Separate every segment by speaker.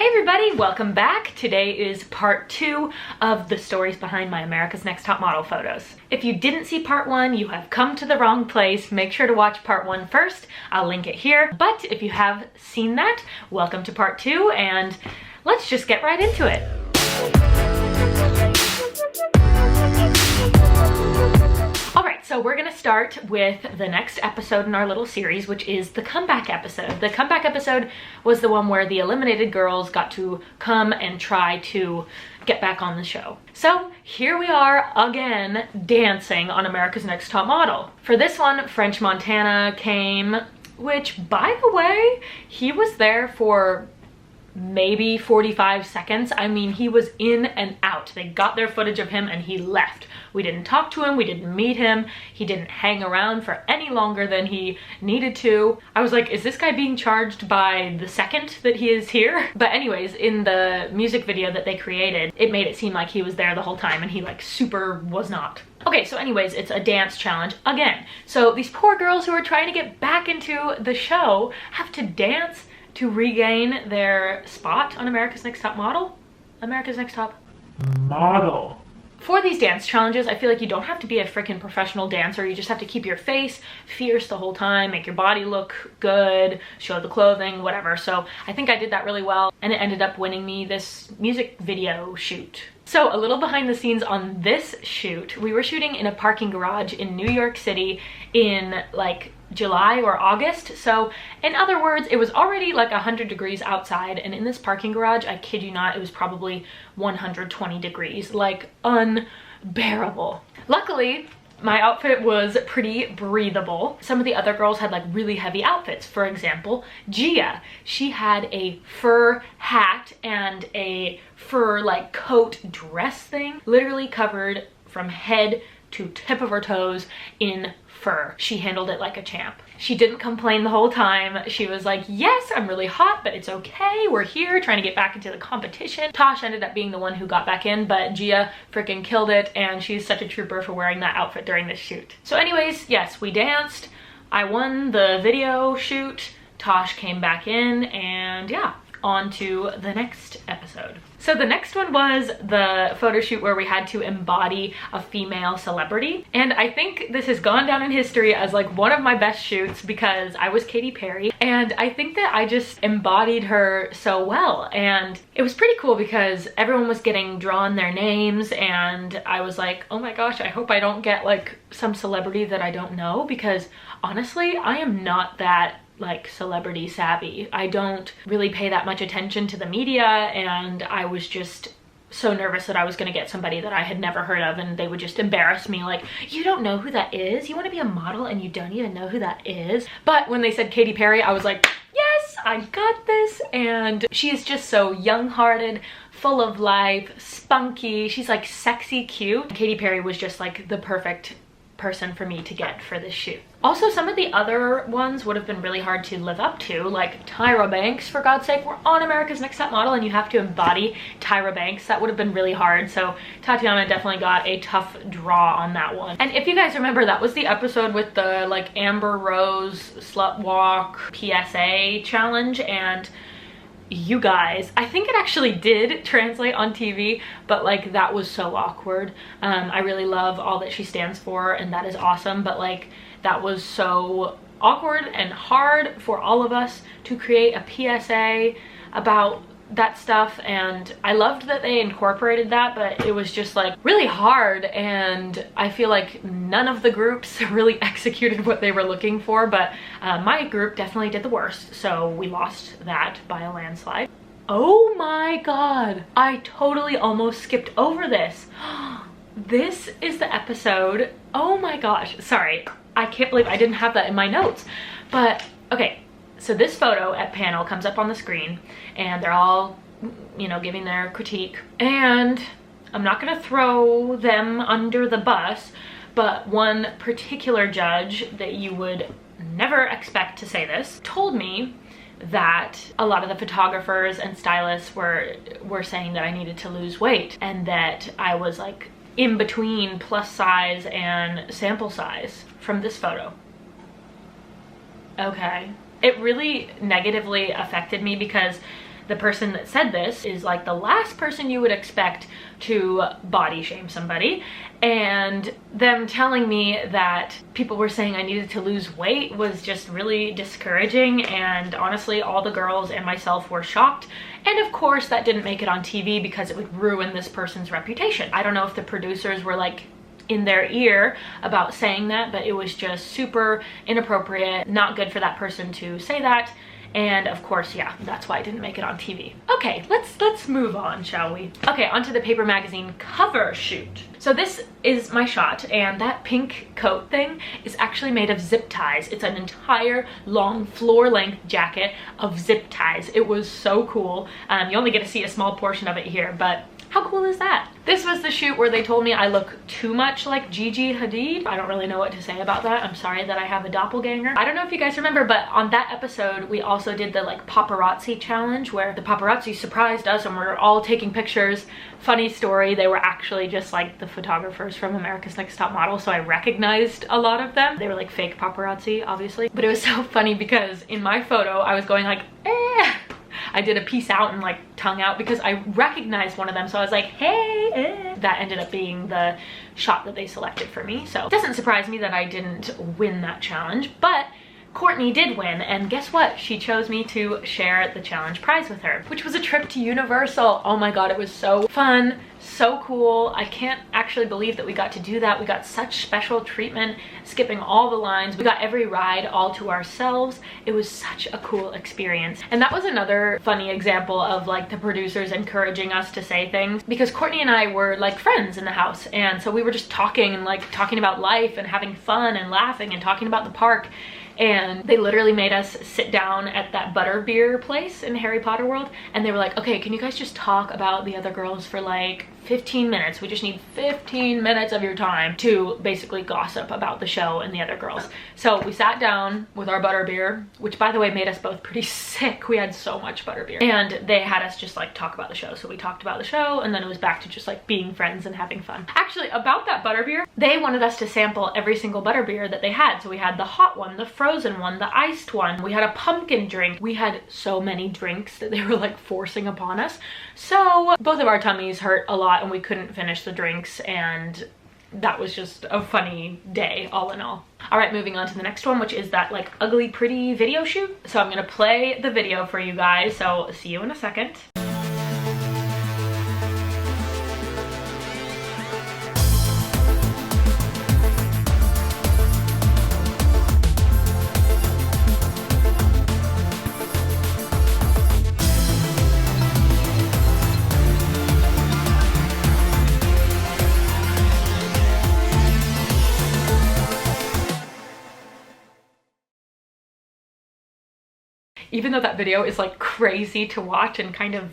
Speaker 1: Hey everybody, welcome back. Today is part 2 of the stories behind my America's Next Top Model photos. If you didn't see part 1, you have come to the wrong place. Make sure to watch part 1 first. I'll link it here. But if you have seen that, welcome to part 2 and let's just get right into it. Alright, so we're gonna start with the next episode in our little series, which is the comeback episode. The comeback episode was the one where the eliminated girls got to come and try to get back on the show. So here we are again, dancing on America's Next Top Model. For this one, French Montana came, which, by the way, he was there for maybe 45 seconds. I mean, he was in and out. They got their footage of him and he left. We didn't talk to him, we didn't meet him, he didn't hang around for any longer than he needed to. I was like, is this guy being charged by the second that he is here? But anyways, in the music video that they created, it made it seem like he was there the whole time and he like super was not. Okay, so anyways, it's a dance challenge again. So these poor girls who are trying to get back into the show have to dance to regain their spot on America's Next Top Model? America's Next Top Model. For these dance challenges, I feel like you don't have to be a freaking professional dancer. You just have to keep your face fierce the whole time, make your body look good, show the clothing, whatever. So I think I did that really well, and it ended up winning me this music video shoot. So a little behind the scenes on this shoot, we were shooting in a parking garage in New York City in like July or August. So in other words, it was already like 100 degrees outside, and in this parking garage, I kid you not, it was probably 120 degrees, like unbearable. Luckily, my outfit was pretty breathable. Some of the other girls had like really heavy outfits. For example, Gia, she had a fur hat and a fur like coat dress thing, literally covered from head to tip of her toes in fur. She handled it like a champ. She didn't complain the whole time. She was like, yes, I'm really hot, but it's okay. We're here trying to get back into the competition. Tosh ended up being the one who got back in, but Gia freaking killed it, and she's such a trooper for wearing that outfit during this shoot. So anyways, yes, we danced. I won the video shoot. Tosh came back in, and yeah, on to the next episode. So the next one was the photo shoot where we had to embody a female celebrity. And I think this has gone down in history as like one of my best shoots because I was Katy Perry. And I think that I just embodied her so well. And it was pretty cool because everyone was getting drawn their names. And I was like, oh my gosh, I hope I don't get like some celebrity that I don't know, because honestly, I am not that like celebrity savvy. I don't really pay that much attention to the media, and I was just so nervous that I was gonna get somebody that I had never heard of and they would just embarrass me like, you don't know who that is? You want to be a model and you don't even know who that is? But when they said Katy Perry, I was like, yes, I got this. And she's just so young-hearted, full of life, spunky. She's like sexy cute. Katy Perry was just like the perfect person for me to get for this shoot. Also, some of the other ones would have been really hard to live up to, like Tyra Banks, for God's sake. We're on America's Next Top Model and you have to embody Tyra Banks. That would have been really hard. So Tatiana definitely got a tough draw on that one. And if you guys remember, that was the episode with the like Amber Rose Slut Walk PSA challenge, and you guys, I think it actually did translate on TV, but like that was so awkward. I really love all that she stands for, and that is awesome, but like that was so awkward and hard for all of us to create a PSA about that stuff. And I loved that they incorporated that, but it was just like really hard, and I feel like none of the groups really executed what they were looking for. But my group definitely did the worst, so we lost that by a landslide. Oh my god, I totally almost skipped over this. This is the episode. Oh my gosh, sorry, I can't believe I didn't have that in my notes. But okay, so this photo at panel comes up on the screen and they're all, you know, giving their critique. And I'm not gonna throw them under the bus, but one particular judge that you would never expect to say this told me that a lot of the photographers and stylists were saying that I needed to lose weight, and that I was like in between plus size and sample size from this photo. Okay. It really negatively affected me because the person that said this is like the last person you would expect to body shame somebody, and them telling me that people were saying I needed to lose weight was just really discouraging, and honestly all the girls and myself were shocked. And of course that didn't make it on TV because it would ruin this person's reputation. I don't know if the producers were like in their ear about saying that, but it was just super inappropriate, not good for that person to say that. And of course, yeah, that's why I didn't make it on TV. Okay, let's move on, shall we? Okay, onto the Paper Magazine cover shoot. So this is my shot, and that pink coat thing is actually made of zip ties. It's an entire long floor-length jacket of zip ties. It was so cool. You only get to see a small portion of it here, but how cool is that? This was the shoot where they told me I look too much like Gigi Hadid. I don't really know what to say about that. I'm sorry that I have a doppelganger. I don't know if you guys remember, but on that episode, we also did the like paparazzi challenge where the paparazzi surprised us and we were all taking pictures. Funny story, they were actually just like the photographers from America's Next Top Model, so I recognized a lot of them. They were like fake paparazzi, obviously. But it was so funny because in my photo, I was going like, eh. I did a peace out and like tongue out because I recognized one of them, so I was like, hey, eh. That ended up being the shot that they selected for me. So it doesn't surprise me that I didn't win that challenge, but Courtney did win, and guess what? She chose me to share the challenge prize with her, which was a trip to Universal. Oh my god, it was so fun, so cool. I can't actually believe that we got to do that. We got such special treatment, skipping all the lines. We got every ride all to ourselves. It was such a cool experience. And that was another funny example of like the producers encouraging us to say things, because Courtney and I were like friends in the house, and so we were just talking and like talking about life and having fun and laughing and talking about the park. And they literally made us sit down at that butterbeer place in Harry Potter World, and they were like, okay, can you guys just talk about the other girls for like 15 minutes? We just need 15 minutes of your time to basically gossip about the show and the other girls. So we sat down with our butterbeer, which by the way made us both pretty sick. We had so much butterbeer, and they had us just like talk about the show. So we talked about the show, and then it was back to just like being friends and having fun. Actually, about that butterbeer, they wanted us to sample every single butterbeer that they had. So we had the hot one, the frozen one, the iced one. We had a pumpkin drink. We had so many drinks that they were like forcing upon us. So both of our tummies hurt a lot and we couldn't finish the drinks, and that was just a funny day all in all. All right, moving on to the next one, which is that like ugly pretty video shoot. So I'm gonna play the video for you guys, so see you in a second. Even though that video is like crazy to watch and kind of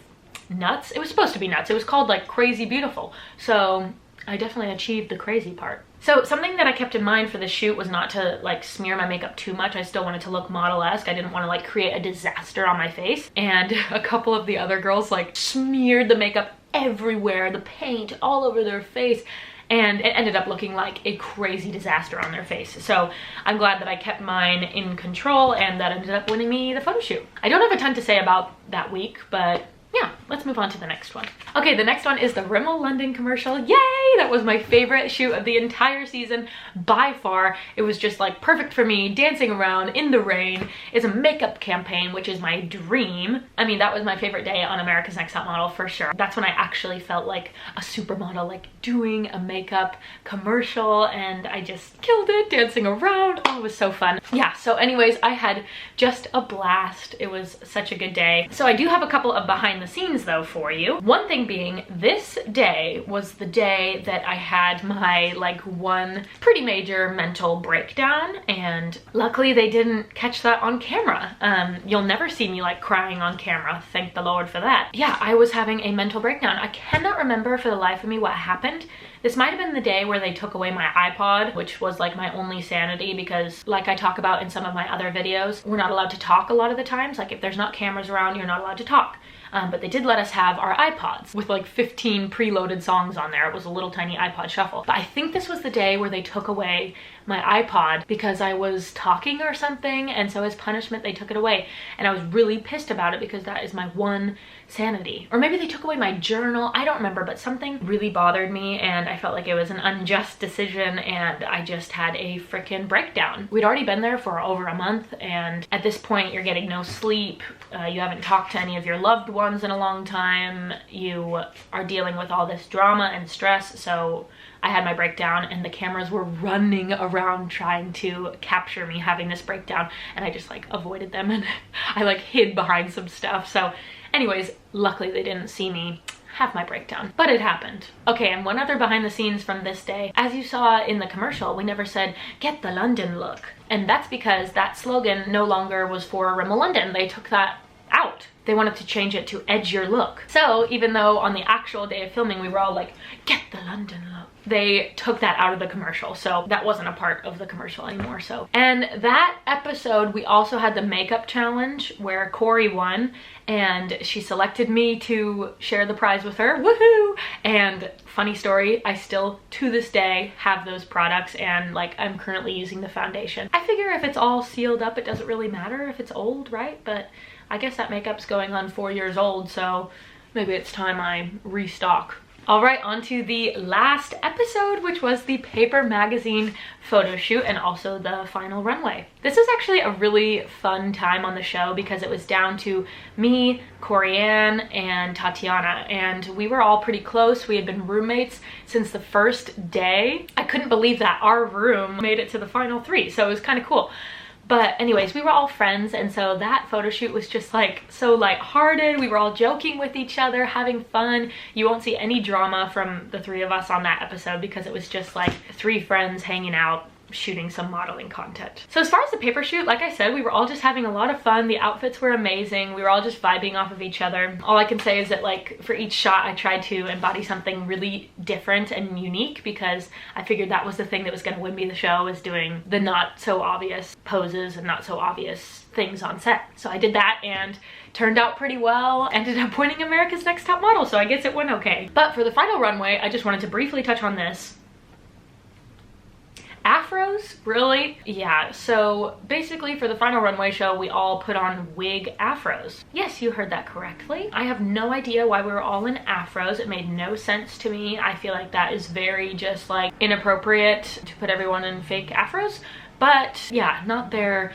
Speaker 1: nuts, it was supposed to be nuts. It was called like Crazy Beautiful. So I definitely achieved the crazy part. So something that I kept in mind for this shoot was not to like smear my makeup too much. I still wanted to look model-esque. I didn't want to like create a disaster on my face. And a couple of the other girls like smeared the makeup everywhere, the paint all over their face. And it ended up looking like a crazy disaster on their face. So I'm glad that I kept mine in control, and that ended up winning me the photo shoot. I don't have a ton to say about that week, but yeah, let's move on to the next one. Okay, the next one is the Rimmel London commercial. Yay! That was my favorite shoot of the entire season by far. It was just like perfect for me, dancing around in the rain. It's a makeup campaign, which is my dream. I mean, that was my favorite day on America's Next Top Model for sure. That's when I actually felt like a supermodel, like doing a makeup commercial, and I just killed it, dancing around. Oh, it was so fun. Yeah, so anyways, I had just a blast. It was such a good day. So I do have a couple of behind the scenes though for you. One thing being, this day was the day that I had my like one pretty major mental breakdown, and luckily they didn't catch that on camera. You'll never see me like crying on camera, thank the Lord for that. Yeah, I was having a mental breakdown. I cannot remember for the life of me what happened. This might have been the day where they took away my iPod, which was like my only sanity, because like I talk about in some of my other videos, we're not allowed to talk a lot of the times. Like if there's not cameras around, you're not allowed to talk. but they did let us have our iPods with like 15 preloaded songs on there. It was a little tiny iPod shuffle. But I think this was the day where they took away my iPod because I was talking or something, and so as punishment they took it away, and I was really pissed about it because that is my one sanity. Or maybe they took away my journal, I don't remember, but something really bothered me and I felt like it was an unjust decision, and I just had a freaking breakdown. We'd already been there for over a month, and at this point you're getting no sleep, you haven't talked to any of your loved ones in a long time, you are dealing with all this drama and stress. So I had my breakdown and the cameras were running around trying to capture me having this breakdown, and I just like avoided them and I like hid behind some stuff. So anyways, luckily they didn't see me have my breakdown, but it happened. Okay, and one other behind the scenes from this day. As you saw in the commercial, we never said, "Get the London look." And that's because that slogan no longer was for Rimmel London. They took that out. They wanted to change it to "Edge Your Look." So even though on the actual day of filming we were all like, "Get the London look," they took that out of the commercial, so that wasn't a part of the commercial anymore. So, and that episode we also had the makeup challenge where Corey won, and she selected me to share the prize with her. Woohoo! And funny story, I still to this day have those products, and like I'm currently using the foundation. I figure if it's all sealed up it doesn't really matter if it's old, right? But I guess that makeup's going on 4 years old, so maybe it's time I restock. All right, on to the last episode, which was the paper magazine photo shoot and also the final runway. This was actually a really fun time on the show because it was down to me, Corianne, and Tatiana, and we were all pretty close. We had been roommates since the first day. I couldn't believe that our room made it to the final 3, so it was kind of cool. But anyways, we were all friends, and so that photo shoot was just like so lighthearted. We were all joking with each other, having fun. You won't see any drama from the 3 of us on that episode because it was just like 3 friends hanging out, shooting some modeling content. So as far as the paper shoot, like I said, we were all just having a lot of fun. The outfits were amazing. We were all just vibing off of each other. All I can say is that like for each shot I tried to embody something really different and unique because I figured that was the thing that was going to win me the show, is doing the not so obvious poses and not so obvious things on set. So I did that and turned out pretty well. Ended up winning America's Next Top Model, so I guess it went okay. But for the final runway, I just wanted to briefly touch on this. Afros? Really? Yeah, so basically for the final runway show, we all put on wig afros. Yes, you heard that correctly. I have no idea why we were all in afros. It made no sense to me. I feel like that is very just like inappropriate to put everyone in fake afros. But yeah, not their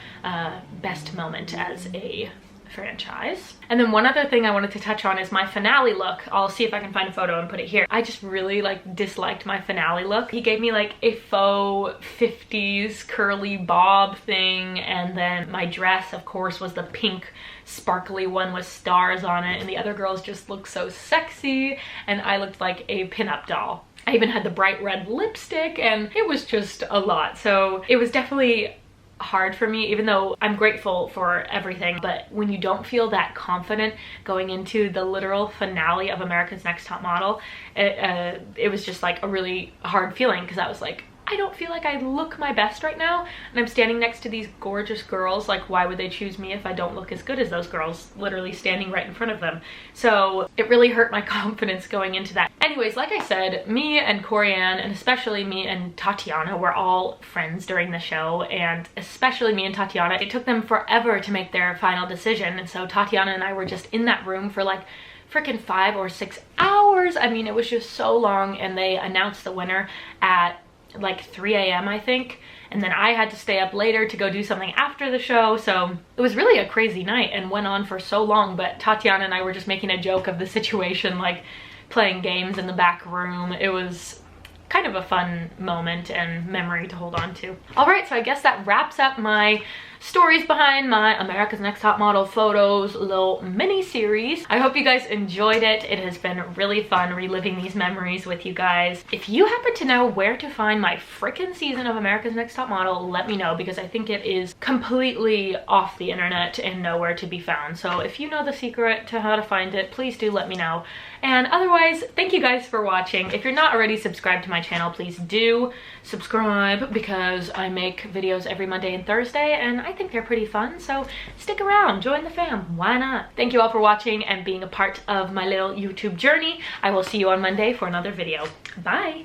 Speaker 1: best moment as a franchise. And then one other thing I wanted to touch on is my finale look. I'll see if I can find a photo and put it here. I just really like disliked my finale look. He gave me like a faux 50s curly bob thing, and then my dress of course was the pink sparkly one with stars on it, and the other girls just looked so sexy and I looked like a pinup doll. I even had the bright red lipstick and it was just a lot. So it was definitely hard for me, even though I'm grateful for everything. But when you don't feel that confident going into the literal finale of America's Next Top Model, it was just like a really hard feeling because I was like, I don't feel like I look my best right now, and I'm standing next to these gorgeous girls. Like, why would they choose me if I don't look as good as those girls, literally standing right in front of them? So it really hurt my confidence going into that. Anyways, like I said, me and Corianne, and especially me and Tatiana, were all friends during the show, and especially me and Tatiana, it took them forever to make their final decision, and so Tatiana and I were just in that room for like freaking 5 or 6 hours. I mean, it was just so long, and they announced the winner at like 3 a.m. I think, and then I had to stay up later to go do something after the show. So it was really a crazy night and went on for so long, but Tatiana and I were just making a joke of the situation, like playing games in the back room. It was kind of a fun moment and memory to hold on to. All right, so I guess that wraps up my stories behind my America's Next Top Model photos little mini series. I hope you guys enjoyed it. It has been really fun reliving these memories with you guys. If you happen to know where to find my frickin' season of America's Next Top Model, let me know, because I think it is completely off the internet and nowhere to be found. So if you know the secret to how to find it, please do let me know. And otherwise, thank you guys for watching. If you're not already subscribed to my channel, please do subscribe, because I make videos every Monday and Thursday, and I think they're pretty fun, so stick around, join the fam, why not? Thank you all for watching and being a part of my little YouTube journey. I will see you on Monday for another video. Bye!